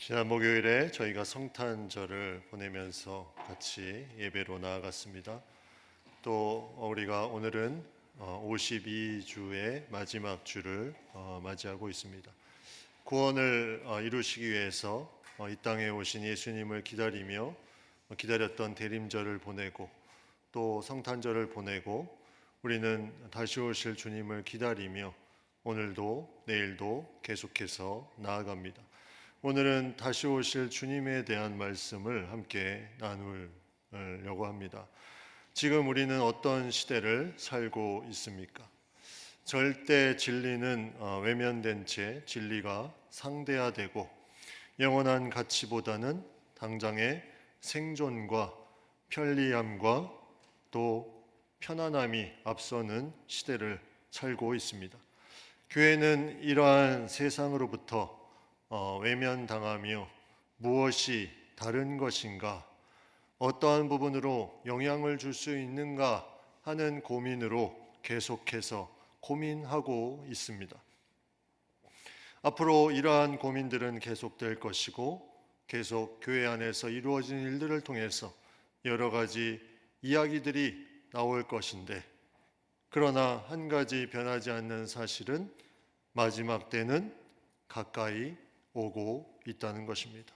지난 목요일에 저희가 성탄절을 보내면서 같이 예배로 나아갔습니다. 또 우리가 오늘은 52주의 마지막 주를 맞이하고 있습니다. 구원을 이루시기 위해서 이 땅에 오신 예수님을 기다리며 기다렸던 대림절을 보내고 또 성탄절을 보내고 우리는 다시 오실 주님을 기다리며 오늘도 내일도 계속해서 나아갑니다. 오늘은 다시 오실 주님에 대한 말씀을 함께 나누려고 합니다. 지금 우리는 어떤 시대를 살고 있습니까? 절대 진리는 외면된 채 진리가 상대화되고 영원한 가치보다는 당장의 생존과 편리함과 또 편안함이 앞서는 시대를 살고 있습니다. 교회는 이러한 세상으로부터 외면당하며 무엇이 다른 것인가, 어떠한 부분으로 영향을 줄 수 있는가 하는 고민으로 계속해서 고민하고 있습니다. 앞으로 이러한 고민들은 계속될 것이고 계속 교회 안에서 이루어진 일들을 통해서 여러 가지 이야기들이 나올 것인데, 그러나 한 가지 변하지 않는 사실은 마지막 때는 가까이 오고 있다는 것입니다.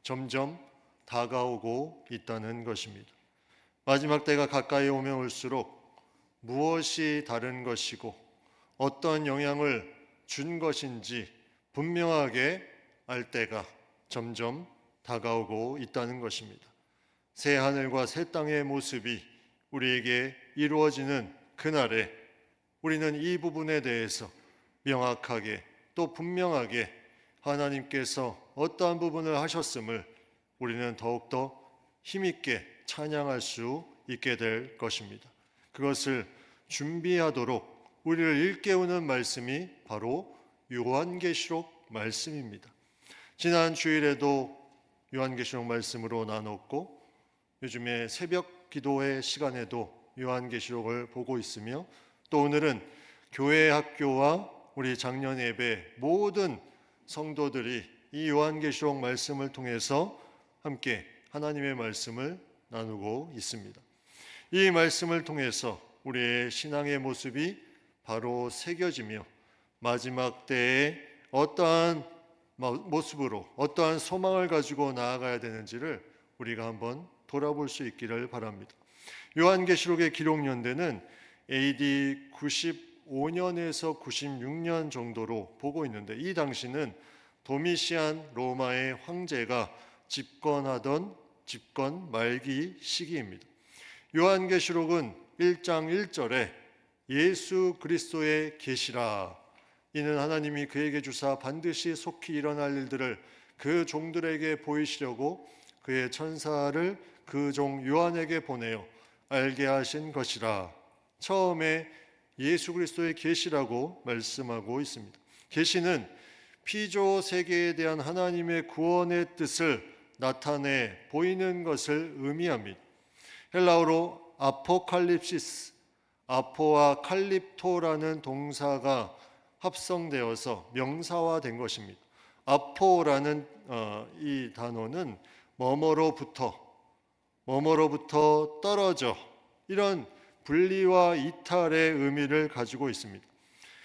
점점 다가오고 있다는 것입니다. 마지막 때가 가까이 오면 올수록 무엇이 다른 것이고 어떤 영향을 준 것인지 분명하게 알 때가 점점 다가오고 있다는 것입니다. 새 하늘과 새 땅의 모습이 우리에게 이루어지는 그날에 우리는 이 부분에 대해서 명확하게 또 분명하게 하나님께서 어떠한 부분을 하셨음을 우리는 더욱더 힘있게 찬양할 수 있게 될 것입니다. 그것을 준비하도록 우리를 일깨우는 말씀이 바로 요한계시록 말씀입니다. 지난 주일에도 요한계시록 말씀으로 나눴고 요즘에 새벽 기도의 시간에도 요한계시록을 보고 있으며 또 오늘은 교회 학교와 우리 작년 예배 모든 성도들이 이 요한계시록 말씀을 통해서 함께 하나님의 말씀을 나누고 있습니다. 이 말씀을 통해서 우리의 신앙의 모습이 바로 새겨지며 마지막 때에 어떠한 모습으로 어떠한 소망을 가지고 나아가야 되는지를 우리가 한번 돌아볼 수 있기를 바랍니다. 요한계시록의 기록 연대는 AD 95년에서 96년 정도로 보고 있는데, 이 당시는 도미시안 로마의 황제가 집권하던 집권 말기 시기입니다. 요한계시록은 1장 1절에 예수 그리스도의 계시라, 이는 하나님이 그에게 주사 반드시 속히 일어날 일들을 그 종들에게 보이시려고 그의 천사를 그 종 요한에게 보내어 알게 하신 것이라, 처음에 예수 그리스도의 계시라고 말씀하고 있습니다. 계시는 피조 세계에 대한 하나님의 구원의 뜻을 나타내 보이는 것을 의미합니다. 헬라어로 아포칼립시스, 아포와 칼립토라는 동사가 합성되어서 명사화된 것입니다. 아포라는 이 단어는 뭐뭐로부터 떨어져, 이런 분리와 이탈의 의미를 가지고 있습니다.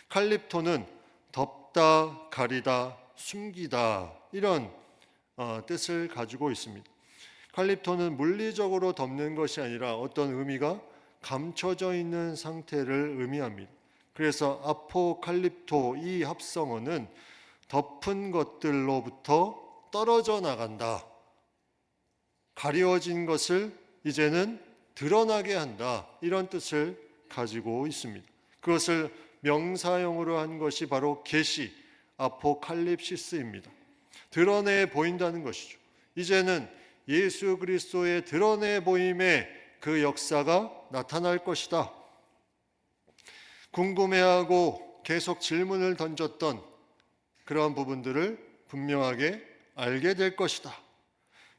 칼립토는 덮다, 가리다, 숨기다, 이런 뜻을 가지고 있습니다. 칼립토는 물리적으로 덮는 것이 아니라 어떤 의미가 감춰져 있는 상태를 의미합니다. 그래서 아포칼립토, 이 합성어는 덮은 것들로부터 떨어져 나간다, 가려진 것을 이제는 드러나게 한다, 이런 뜻을 가지고 있습니다. 그것을 명사형으로 한 것이 바로 계시, 아포칼립시스입니다. 드러내 보인다는 것이죠. 이제는 예수 그리스도의 드러내 보임의 그 역사가 나타날 것이다. 궁금해하고 계속 질문을 던졌던 그러한 부분들을 분명하게 알게 될 것이다.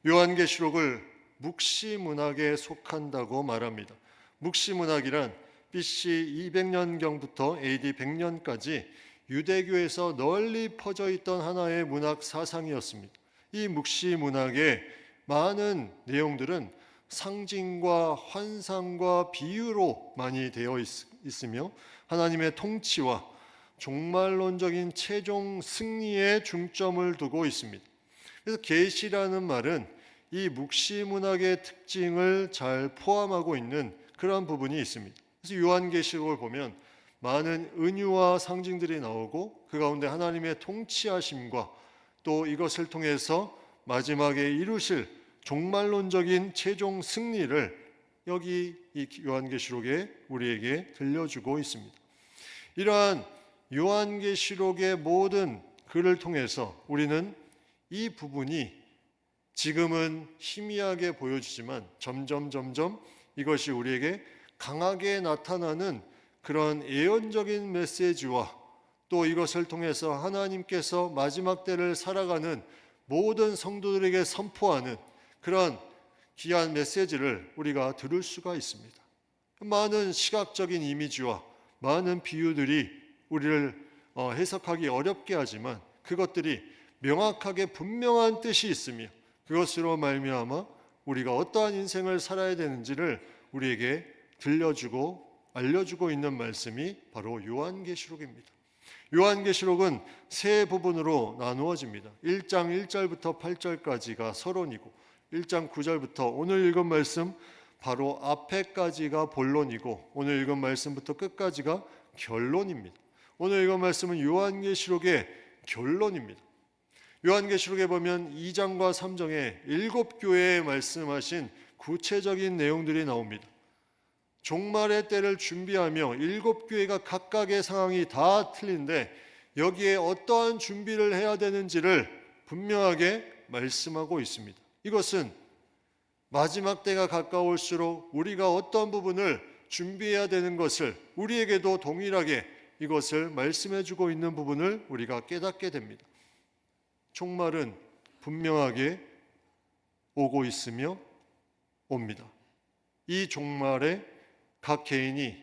요한계시록을 묵시문학에 속한다고 말합니다. 묵시문학이란 BC 200년경부터 AD 100년까지 유대교에서 널리 퍼져 있던 하나의 문학 사상이었습니다. 이 묵시 문학의 많은 내용들은 상징과 환상과 비유로 많이 되어 있으며 하나님의 통치와 종말론적인 최종 승리에 중점을 두고 있습니다. 그래서 계시라는 말은 이 묵시 문학의 특징을 잘 포함하고 있는 그런 부분이 있습니다. 그래서 요한계시록을 보면 많은 은유와 상징들이 나오고 그 가운데 하나님의 통치하심과 또 이것을 통해서 마지막에 이루실 종말론적인 최종 승리를 여기 이 요한계시록에 우리에게 들려주고 있습니다. 이러한 요한계시록의 모든 글을 통해서 우리는 이 부분이 지금은 희미하게 보여지지만 점점 이것이 우리에게 강하게 나타나는 그런 예언적인 메시지와 또 이것을 통해서 하나님께서 마지막 때를 살아가는 모든 성도들에게 선포하는 그런 귀한 메시지를 우리가 들을 수가 있습니다. 많은 시각적인 이미지와 많은 비유들이 우리를 해석하기 어렵게 하지만 그것들이 명확하게 분명한 뜻이 있으며 그것으로 말미암아 우리가 어떠한 인생을 살아야 되는지를 우리에게 들려주고 알려주고 있는 말씀이 바로 요한계시록입니다. 요한계시록은 세 부분으로 나누어집니다. 1장 1절부터 8절까지가 서론이고 1장 9절부터 오늘 읽은 말씀 바로 앞에까지가 본론이고 오늘 읽은 말씀부터 끝까지가 결론입니다. 오늘 읽은 말씀은 요한계시록의 결론입니다. 요한계시록에 보면 2장과 3장에 7교회에 말씀하신 구체적인 내용들이 나옵니다. 종말의 때를 준비하며 7교회가 각각의 상황이 다 틀린데 여기에 어떠한 준비를 해야 되는지를 분명하게 말씀하고 있습니다. 이것은 마지막 때가 가까울수록 우리가 어떤 부분을 준비해야 되는 것을 우리에게도 동일하게 이것을 말씀해 주고 있는 부분을 우리가 깨닫게 됩니다. 종말은 분명하게 오고 있으며 옵니다. 이 종말에 각 개인이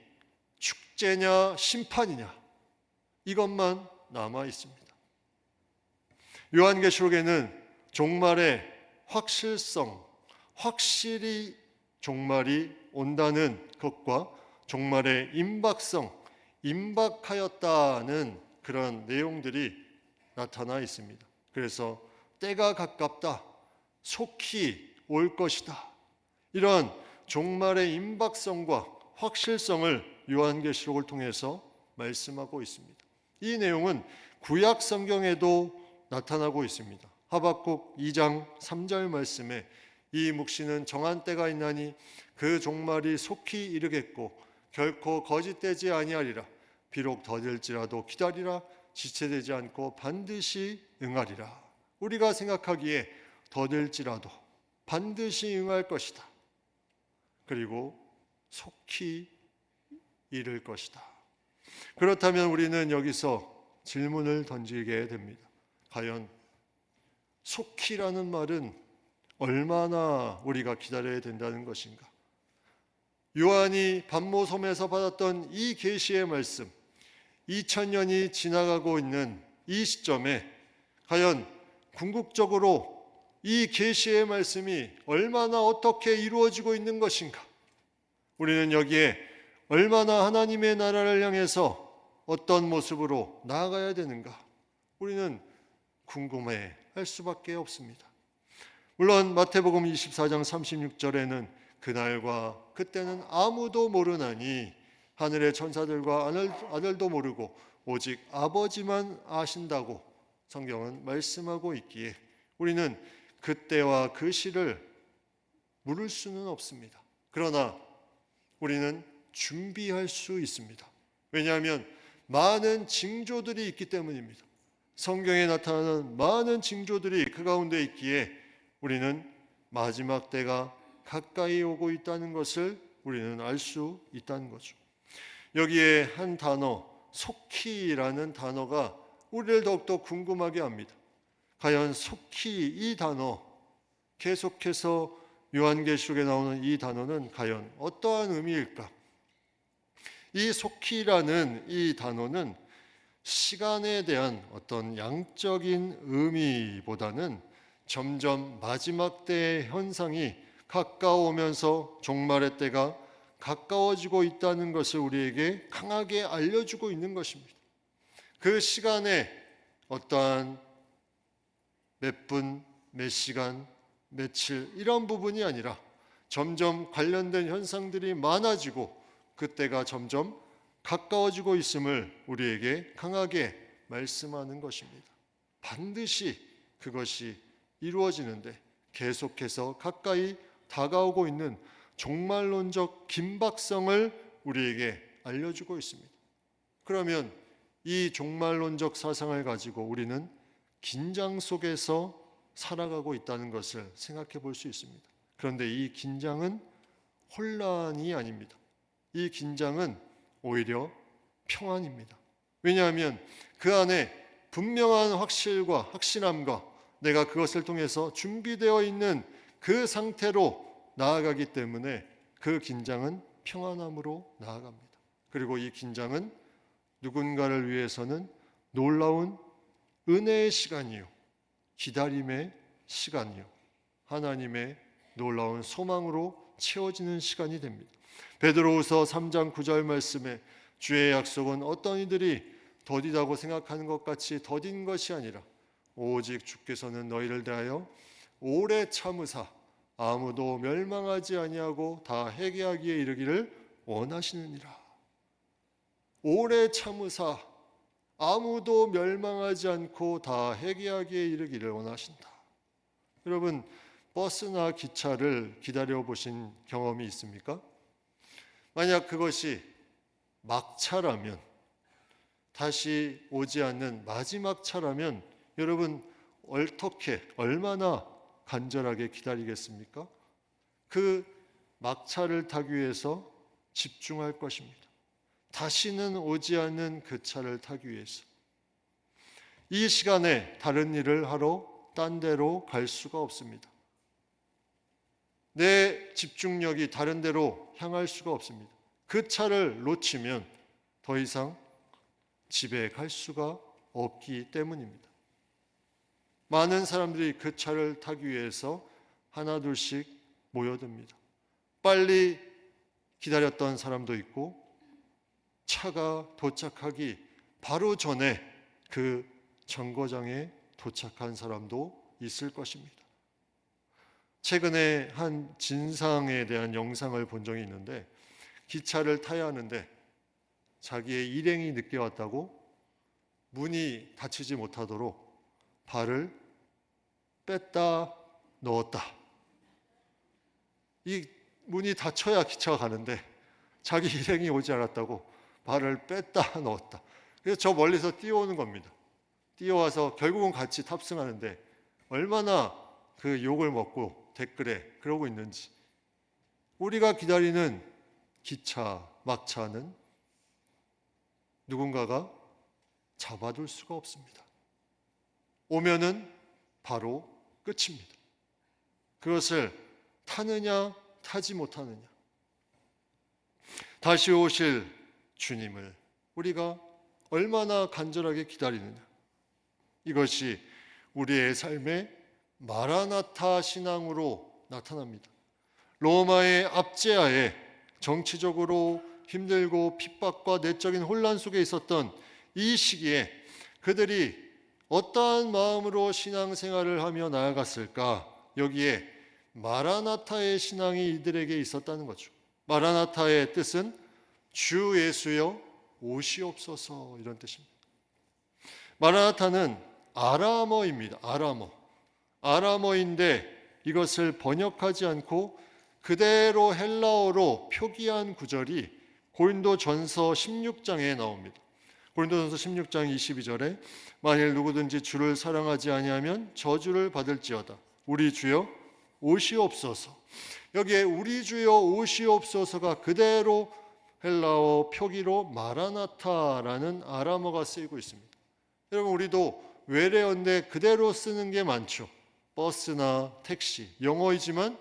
축제냐 심판이냐 이것만 남아 있습니다. 요한계시록에는 종말의 확실성, 확실히 종말이 온다는 것과 종말의 임박성, 임박하였다는 그런 내용들이 나타나 있습니다. 그래서 때가 가깝다, 속히 올 것이다. 이런 종말의 임박성과 확실성을 요한계시록을 통해서 말씀하고 있습니다. 이 내용은 구약 성경에도 나타나고 있습니다. 하박국 2장 3절 말씀에 이 묵시는 정한 때가 있나니 그 종말이 속히 이르겠고 결코 거짓되지 아니하리라. 비록 더딜지라도 기다리라. 지체되지 않고 반드시 응하리라. 우리가 생각하기에 더딜지라도 반드시 응할 것이다. 그리고 속히 이를 것이다. 그렇다면 우리는 여기서 질문을 던지게 됩니다. 과연 속히라는 말은 얼마나 우리가 기다려야 된다는 것인가? 요한이 반모섬에서 받았던 이 계시의 말씀, 2000년이 지나가고 있는 이 시점에 과연 궁극적으로 이 계시의 말씀이 얼마나 어떻게 이루어지고 있는 것인가? 우리는 여기에 얼마나 하나님의 나라를 향해서 어떤 모습으로 나아가야 되는가? 우리는 궁금해 할 수밖에 없습니다. 물론 마태복음 24장 36절에는 그날과 그때는 아무도 모르나니 하늘의 천사들과 아들도 모르고 오직 아버지만 아신다고 성경은 말씀하고 있기에 우리는 그때와 그 시를 물을 수는 없습니다. 그러나 우리는 준비할 수 있습니다. 왜냐하면 많은 징조들이 있기 때문입니다. 성경에 나타나는 많은 징조들이 그 가운데 있기에 우리는 마지막 때가 가까이 오고 있다는 것을 우리는 알 수 있다는 거죠. 여기에 한 단어, 속히라는 단어가 우리를 더욱더 궁금하게 합니다. 과연 속히 이 단어, 계속해서 요한계시록에 나오는 이 단어는 과연 어떠한 의미일까? 이 속히라는 이 단어는 시간에 대한 어떤 양적인 의미보다는 점점 마지막 때의 현상이 가까워오면서 종말의 때가 가까워지고 있다는 것을 우리에게 강하게 알려주고 있는 것입니다. 그 시간에 어떠한 몇 분, 몇 시간, 며칠 이런 부분이 아니라 점점 관련된 현상들이 많아지고 그때가 점점 가까워지고 있음을 우리에게 강하게 말씀하는 것입니다. 반드시 그것이 이루어지는데 계속해서 가까이 다가오고 있는 종말론적 긴박성을 우리에게 알려주고 있습니다. 그러면 이 종말론적 사상을 가지고 우리는 긴장 속에서 살아가고 있다는 것을 생각해 볼 수 있습니다. 그런데 이 긴장은 혼란이 아닙니다. 이 긴장은 오히려 평안입니다. 왜냐하면 그 안에 분명한 확실과 확신함과 내가 그것을 통해서 준비되어 있는 그 상태로 나아가기 때문에 그 긴장은 평안함으로 나아갑니다. 그리고 이 긴장은 누군가를 위해서는 놀라운 은혜의 시간이요, 기다림의 시간이요, 하나님의 놀라운 소망으로 채워지는 시간이 됩니다. 베드로후서 3장 9절 말씀에 주의 약속은 어떤 이들이 더디다고 생각하는 것 같이 더딘 것이 아니라 오직 주께서는 너희를 대하여 오래 참으사 아무도 멸망하지 아니하고 다 회개하기에 이르기를 원하시느니라. 오래 참으사 아무도 멸망하지 않고 다 회개하기에 이르기를 원하신다. 여러분, 버스나 기차를 기다려 보신 경험이 있습니까? 만약 그것이 막차라면, 다시 오지 않는 마지막 차라면 여러분 어떻게 얼마나 간절하게 기다리겠습니까? 그 막차를 타기 위해서 집중할 것입니다. 다시는 오지 않는 그 차를 타기 위해서. 이 시간에 다른 일을 하러 딴 데로 갈 수가 없습니다. 내 집중력이 다른 데로 향할 수가 없습니다. 그 차를 놓치면 더 이상 집에 갈 수가 없기 때문입니다. 많은 사람들이 그 차를 타기 위해서 하나둘씩 모여듭니다. 빨리 기다렸던 사람도 있고 차가 도착하기 바로 전에 그 정거장에 도착한 사람도 있을 것입니다. 최근에 한 진상에 대한 영상을 본 적이 있는데 기차를 타야 하는데 자기의 일행이 늦게 왔다고 문이 닫히지 못하도록 발을 뺐다 넣었다. 이 문이 닫혀야 기차가 가는데 자기 일행이 오지 않았다고 발을 뺐다 넣었다. 그래서 저 멀리서 뛰어오는 겁니다. 뛰어와서 결국은 같이 탑승하는데 얼마나 그 욕을 먹고 댓글에 그러고 있는지. 우리가 기다리는 기차, 막차는 누군가가 잡아둘 수가 없습니다. 오면은 바로 끝입니다. 그것을 타느냐 타지 못하느냐. 다시 오실 주님을 우리가 얼마나 간절하게 기다리느냐. 이것이 우리의 삶의 마라나타 신앙으로 나타납니다. 로마의 압제하에 정치적으로 힘들고 핍박과 내적인 혼란 속에 있었던 이 시기에 그들이 어떠한 마음으로 신앙생활을 하며 나아갔을까? 여기에 마라나타의 신앙이 이들에게 있었다는 거죠. 마라나타의 뜻은 주 예수여 오시옵소서 이런 뜻입니다. 마라나타는 아람어입니다. 아람어인데 이것을 번역하지 않고 그대로 헬라어로 표기한 구절이 고린도전서 16장에 나옵니다. 고린도전서 16장 22절에 만일 누구든지 주를 사랑하지 아니하면 저주를 받을지어다. 우리 주여 오시옵소서. 여기에 우리 주여 오시옵소서가 그대로 헬라어 표기로 마라나타라는 아람어가 쓰이고 있습니다. 여러분 우리도 외래어인데 그대로 쓰는 게 많죠. 버스나 택시, 영어이지만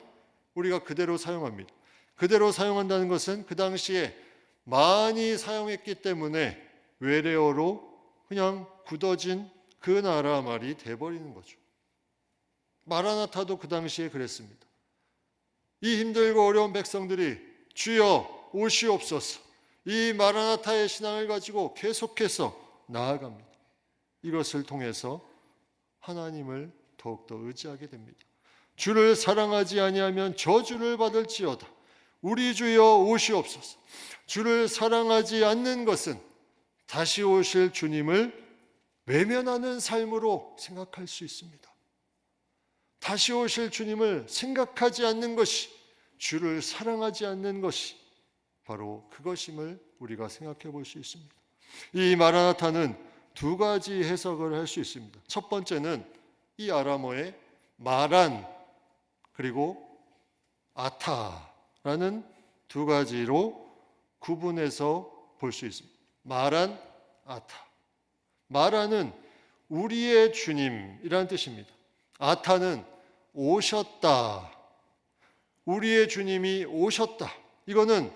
우리가 그대로 사용합니다. 그대로 사용한다는 것은 그 당시에 많이 사용했기 때문에 외래어로 그냥 굳어진 그 나라 말이 돼버리는 거죠. 마라나타도 그 당시에 그랬습니다. 이 힘들고 어려운 백성들이 주여 오시옵소서, 이 마라나타의 신앙을 가지고 계속해서 나아갑니다. 이것을 통해서 하나님을 더욱더 의지하게 됩니다. 주를 사랑하지 아니하면 저주를 받을지어다. 우리 주여 오시옵소서. 주를 사랑하지 않는 것은 다시 오실 주님을 외면하는 삶으로 생각할 수 있습니다. 다시 오실 주님을 생각하지 않는 것이, 주를 사랑하지 않는 것이 바로 그것임을 우리가 생각해 볼 수 있습니다. 이 마라나타는 두 가지 해석을 할 수 있습니다. 첫 번째는 이 아람어의 마란 그리고 아타라는 두 가지로 구분해서 볼 수 있습니다. 마란, 아타. 마라는 우리의 주님이라는 뜻입니다. 아타는 오셨다. 우리의 주님이 오셨다. 이거는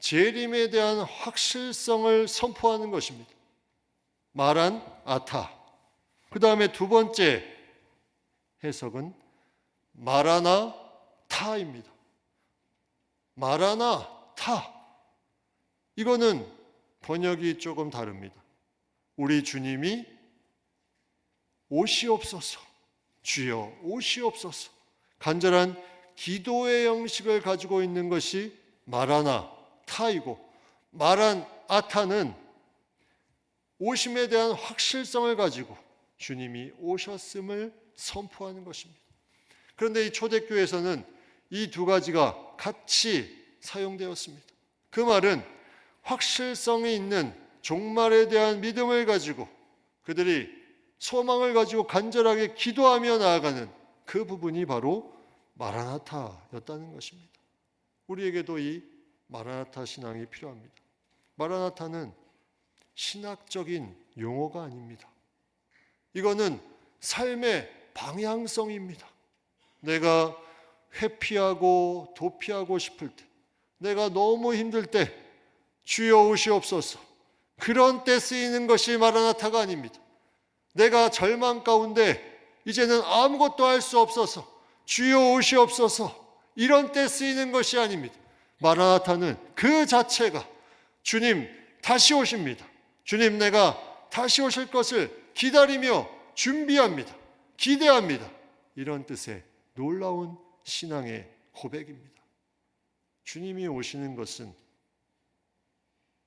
재림에 대한 확실성을 선포하는 것입니다. 마란, 아타. 그 다음에 두 번째 해석은 마라나타입니다. 마라나타. 이거는 번역이 조금 다릅니다. 우리 주님이 오시옵소서, 주여 오시옵소서. 간절한 기도의 형식을 가지고 있는 것이 마라나타이고, 마란아타는 오심에 대한 확실성을 가지고 주님이 오셨음을 선포하는 것입니다. 그런데 이 초대교회에서는 이 두 가지가 같이 사용되었습니다. 그 말은 확실성이 있는 종말에 대한 믿음을 가지고 그들이 소망을 가지고 간절하게 기도하며 나아가는 그 부분이 바로 마라나타였다는 것입니다. 우리에게도 이 마라나타 신앙이 필요합니다. 마라나타는 신학적인 용어가 아닙니다. 이거는 삶의 방향성입니다. 내가 회피하고 도피하고 싶을 때, 내가 너무 힘들 때 주여 오시옵소서, 그런 때 쓰이는 것이 마라나타가 아닙니다. 내가 절망 가운데 이제는 아무것도 할 수 없어서 주여 오시옵소서, 이런 때 쓰이는 것이 아닙니다. 마라나타는 그 자체가 주님 다시 오십니다. 주님 내가 다시 오실 것을 기다리며 준비합니다. 기대합니다. 이런 뜻의 놀라운 신앙의 고백입니다. 주님이 오시는 것은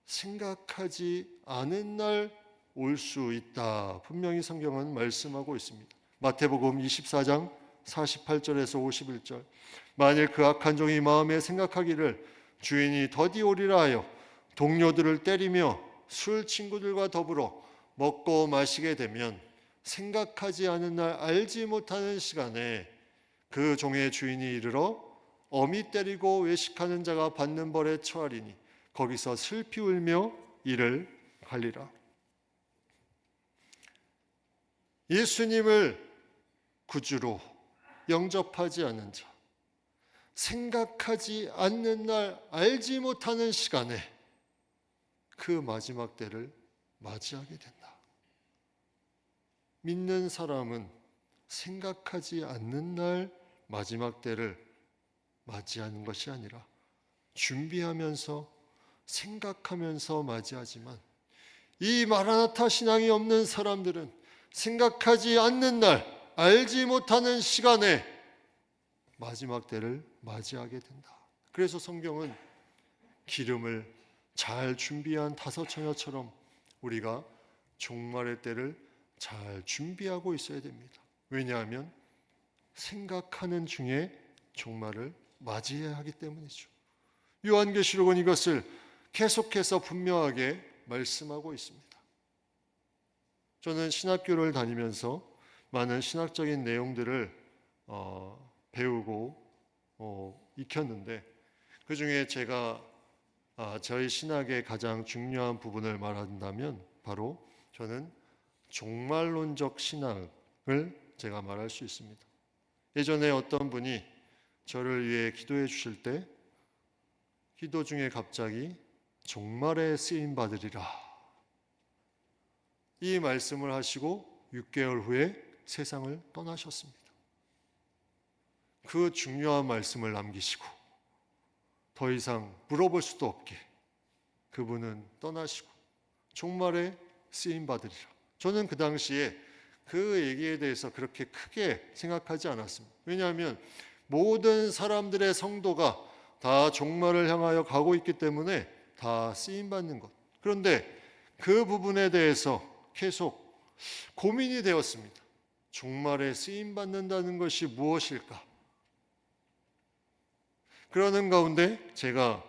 생각하지 않은 날 올 수 있다. 분명히 성경은 말씀하고 있습니다. 마태복음 24장 48절에서 51절. 만일 그 악한 종이 마음에 생각하기를 주인이 더디 오리라 하여 동료들을 때리며 술 친구들과 더불어 먹고 마시게 되면 생각하지 않은 날 알지 못하는 시간에 그 종의 주인이 이르러 어미 때리고 외식하는 자가 받는 벌에 처하리니 거기서 슬피 울며 이를 갈리라. 예수님을 구주로 영접하지 않는 자, 생각하지 않는 날 알지 못하는 시간에 그 마지막 때를 맞이하게 된다. 믿는 사람은 생각하지 않는 날 마지막 때를 맞이하는 것이 아니라 준비하면서 생각하면서 맞이하지만, 이 마라나타 신앙이 없는 사람들은 생각하지 않는 날, 알지 못하는 시간에 마지막 때를 맞이하게 된다. 그래서 성경은 기름을 잘 준비한 다섯 처녀처럼 우리가 종말의 때를 잘 준비하고 있어야 됩니다. 왜냐하면 생각하는 중에 종말을 맞이해야 하기 때문이죠. 요한계시록은 이것을 계속해서 분명하게 말씀하고 있습니다. 저는 신학교를 다니면서 많은 신학적인 내용들을 배우고 익혔는데, 그 중에 제가 저희 신학의 가장 중요한 부분을 말한다면 바로 저는 종말론적 신학을 제가 말할 수 있습니다. 예전에 어떤 분이 저를 위해 기도해 주실 때 기도 중에 갑자기 종말에 쓰임 받으리라, 이 말씀을 하시고 6개월 후에 세상을 떠나셨습니다. 그 중요한 말씀을 남기시고 더 이상 물어볼 수도 없게 그분은 떠나시고 종말에 쓰임 받으리라. 저는 그 당시에 그 얘기에 대해서 그렇게 크게 생각하지 않았습니다. 왜냐하면 모든 사람들의 성도가 다 종말을 향하여 가고 있기 때문에 다 쓰임 받는 것. 그런데 그 부분에 대해서 계속 고민이 되었습니다. 종말에 쓰임 받는다는 것이 무엇일까? 그러는 가운데 제가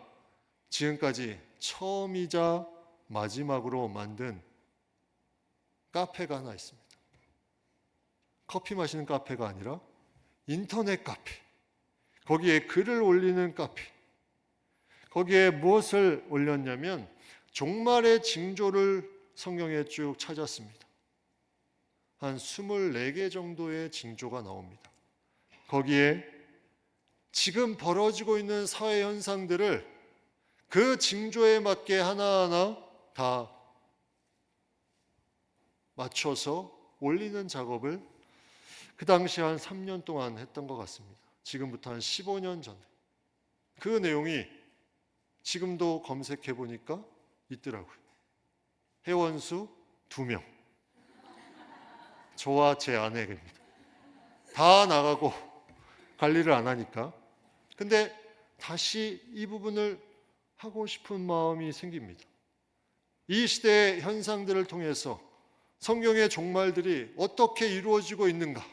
지금까지 처음이자 마지막으로 만든 카페가 하나 있습니다. 커피 마시는 카페가 아니라 인터넷 카페. 거기에 글을 올리는 카페. 거기에 무엇을 올렸냐면 종말의 징조를 성경에 쭉 찾았습니다. 한 24개 정도의 징조가 나옵니다. 거기에 지금 벌어지고 있는 사회 현상들을 그 징조에 맞게 하나하나 다 맞춰서 올리는 작업을 그 당시 한 3년 동안 했던 것 같습니다. 지금부터 한 15년 전에. 그 내용이 지금도 검색해 보니까 있더라고요. 회원수 2명. 저와 제 아내입니다. 다 나가고 관리를 안 하니까. 근데 다시 이 부분을 하고 싶은 마음이 생깁니다. 이 시대의 현상들을 통해서 성경의 종말들이 어떻게 이루어지고 있는가,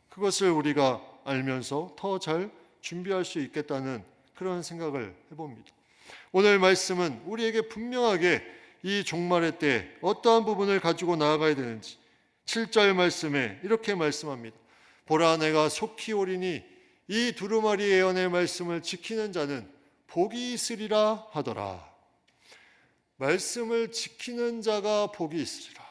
그것을 우리가 알면서 더 잘 준비할 수 있겠다는 그런 생각을 해봅니다. 오늘 말씀은 우리에게 분명하게 이 종말의 때 어떠한 부분을 가지고 나아가야 되는지 7절 말씀에 이렇게 말씀합니다. 보라, 내가 속히 오리니 이 두루마리 예언의 말씀을 지키는 자는 복이 있으리라 하더라. 말씀을 지키는 자가 복이 있으리라.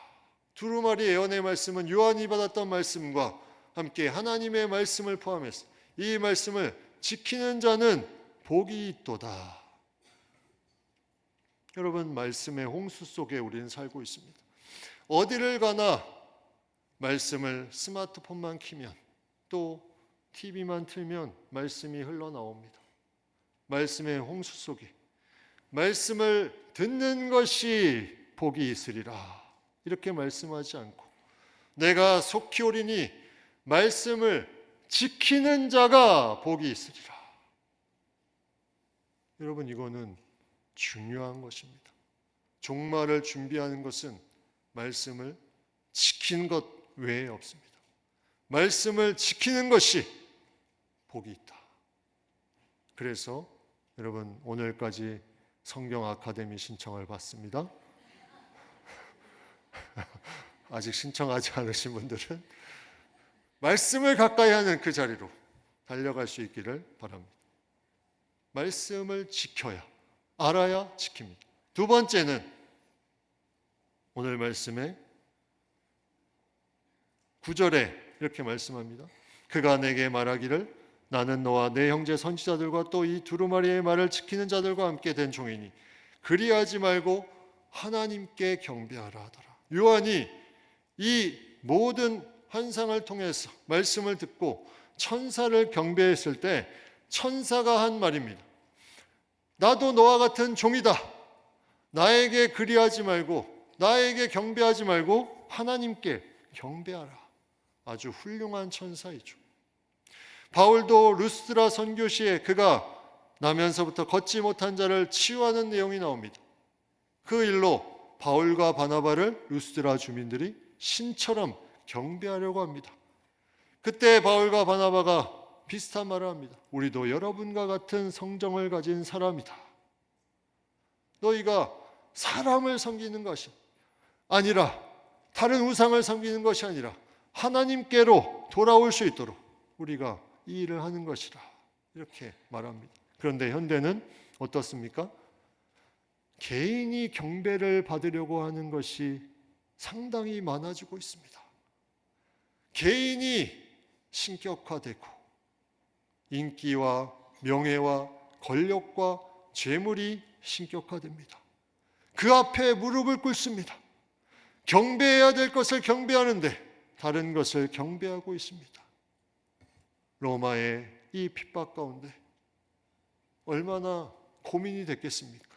두루마리 예언의 말씀은 요한이 받았던 말씀과 함께 하나님의 말씀을 포함해서 이 말씀을 지키는 자는 복이 있도다. 여러분, 말씀의 홍수 속에 우리는 살고 있습니다. 어디를 가나 말씀을 스마트폰만 켜면 또 TV만 틀면 말씀이 흘러나옵니다. 말씀의 홍수 속에 말씀을 듣는 것이 복이 있으리라 이렇게 말씀하지 않고 내가 속히 오리니 말씀을 지키는 자가 복이 있으리라. 여러분, 이거는 중요한 것입니다. 종말을 준비하는 것은 말씀을 지키는 것 외에 없습니다. 말씀을 지키는 것이 복이 있다. 그래서 여러분, 오늘까지 성경 아카데미 신청을 받습니다. 아직 신청하지 않으신 분들은 말씀을 가까이 하는 그 자리로 달려갈 수 있기를 바랍니다. 말씀을 지켜야, 알아야 지킵니다. 두 번째는 오늘 말씀의 9절에 이렇게 말씀합니다. 그가 내게 말하기를 나는 너와 내 형제 선지자들과 또 이 두루마리의 말을 지키는 자들과 함께 된 종이니 그리하지 말고 하나님께 경배하라 하더라. 요한이 이 모든 환상을 통해서 말씀을 듣고 천사를 경배했을 때 천사가 한 말입니다. 나도 너와 같은 종이다. 나에게 그리하지 말고 나에게 경배하지 말고 하나님께 경배하라. 아주 훌륭한 천사이죠. 바울도 루스드라 선교시에 그가 나면서부터 걷지 못한 자를 치유하는 내용이 나옵니다. 그 일로 바울과 바나바를 루스드라 주민들이 신처럼 경배하려고 합니다. 그때 바울과 바나바가 비슷한 말을 합니다. 우리도 여러분과 같은 성정을 가진 사람이다. 너희가 사람을 섬기는 것이 아니라 다른 우상을 섬기는 것이 아니라 하나님께로 돌아올 수 있도록 우리가 이 일을 하는 것이라 이렇게 말합니다. 그런데 현대는 어떻습니까? 개인이 경배를 받으려고 하는 것이 상당히 많아지고 있습니다. 개인이 신격화되고 인기와 명예와 권력과 재물이 신격화됩니다. 그 앞에 무릎을 꿇습니다. 경배해야 될 것을 경배하는데 다른 것을 경배하고 있습니다. 로마의 이 핍박 가운데 얼마나 고민이 됐겠습니까?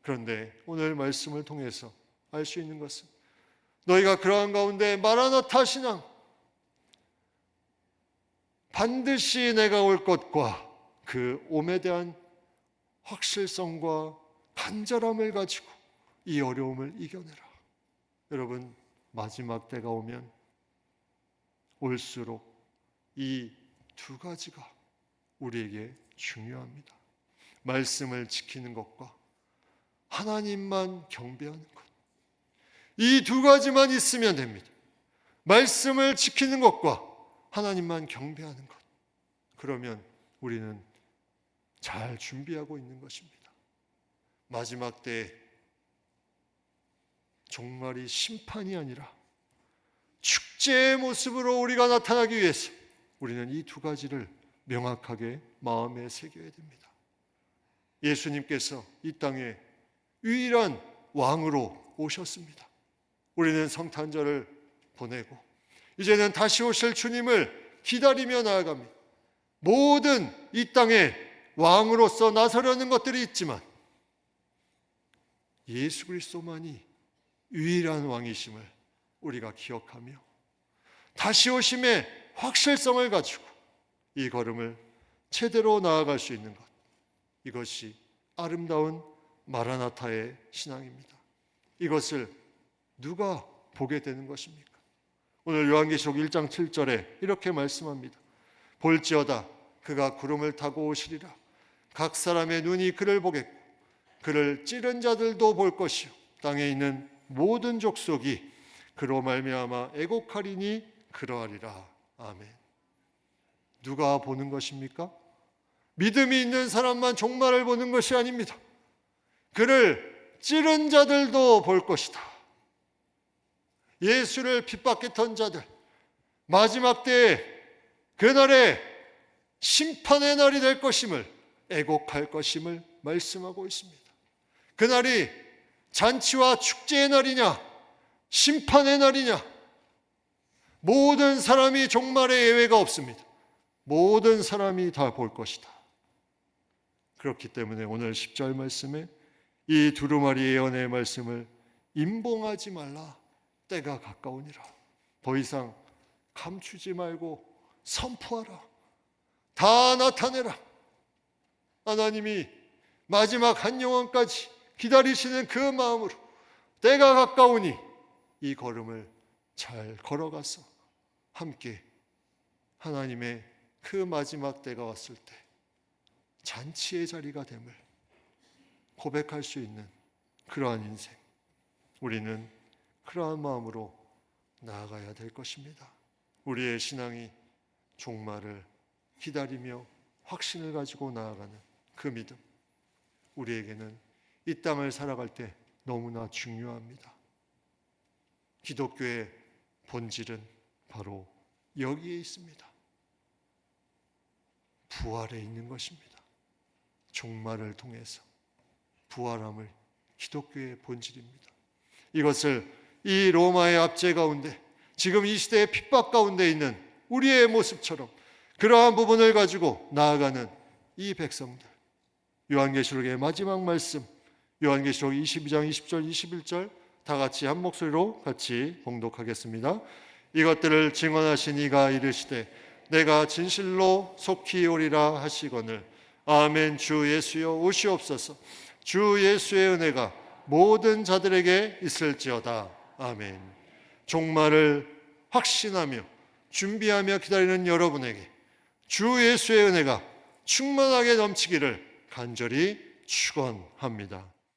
그런데 오늘 말씀을 통해서 알 수 있는 것은 너희가 그러한 가운데 마라나타 신앙, 반드시 내가 올 것과 그 옴에 대한 확실성과 간절함을 가지고 이 어려움을 이겨내라. 여러분, 마지막 때가 오면 올수록 이 두 가지가 우리에게 중요합니다. 말씀을 지키는 것과 하나님만 경배하는 것. 이 두 가지만 있으면 됩니다. 말씀을 지키는 것과 하나님만 경배하는 것. 그러면 우리는 잘 준비하고 있는 것입니다. 마지막 때 종말이 심판이 아니라 축제의 모습으로 우리가 나타나기 위해서 우리는 이 두 가지를 명확하게 마음에 새겨야 됩니다. 예수님께서 이 땅에 유일한 왕으로 오셨습니다. 우리는 성탄절을 보내고 이제는 다시 오실 주님을 기다리며 나아갑니다. 모든 이 땅에 왕으로서 나서려는 것들이 있지만 예수 그리스도만이 유일한 왕이심을 우리가 기억하며 다시 오심의 확실성을 가지고 이 걸음을 제대로 나아갈 수 있는 것, 이것이 아름다운 마라나타의 신앙입니다. 이것을 누가 보게 되는 것입니까? 오늘 요한계시록 1장 7절에 이렇게 말씀합니다. 볼지어다 그가 구름을 타고 오시리라. 각 사람의 눈이 그를 보겠고 그를 찌른 자들도 볼 것이요 땅에 있는 모든 족속이 그로 말미암아 애곡하리니 그러하리라. 아멘. 누가 보는 것입니까? 믿음이 있는 사람만 종말을 보는 것이 아닙니다. 그를 찌른 자들도 볼 것이다. 예수를 핍박했던 자들, 마지막 때에 그날에 심판의 날이 될 것임을, 애곡할 것임을 말씀하고 있습니다. 그날이 잔치와 축제의 날이냐 심판의 날이냐, 모든 사람이 종말의 예외가 없습니다. 모든 사람이 다 볼 것이다. 그렇기 때문에 오늘 10절 말씀에 이 두루마리 예언의 말씀을 임봉하지 말라. 때가 가까우니라. 더 이상 감추지 말고 선포하라. 다 나타내라. 하나님이 마지막 한 영혼까지 기다리시는 그 마음으로 때가 가까우니 이 걸음을 잘 걸어가서 함께 하나님의 그 마지막 때가 왔을 때 잔치의 자리가 됨을 고백할 수 있는 그러한 인생, 우리는 그러한 마음으로 나아가야 될 것입니다. 우리의 신앙이 종말을 기다리며 확신을 가지고 나아가는 그 믿음, 우리에게는 이 땅을 살아갈 때 너무나 중요합니다. 기독교의 본질은 바로 여기에 있습니다. 부활에 있는 것입니다. 종말을 통해서 부활함을 기독교의 본질입니다. 이것을 이 로마의 압제 가운데, 지금 이 시대의 핍박 가운데 있는 우리의 모습처럼 그러한 부분을 가지고 나아가는 이 백성들, 요한계시록의 마지막 말씀, 요한계시록 22장 20절 21절 다 같이 한 목소리로 같이 봉독하겠습니다. 이것들을 증언하신 이가 이르시되 내가 진실로 속히 오리라 하시거늘 아멘. 주 예수여 오시옵소서. 주 예수의 은혜가 모든 자들에게 있을지어다. 아멘. 종말을 확신하며 준비하며 기다리는 여러분에게 주 예수의 은혜가 충만하게 넘치기를 간절히 축원합니다.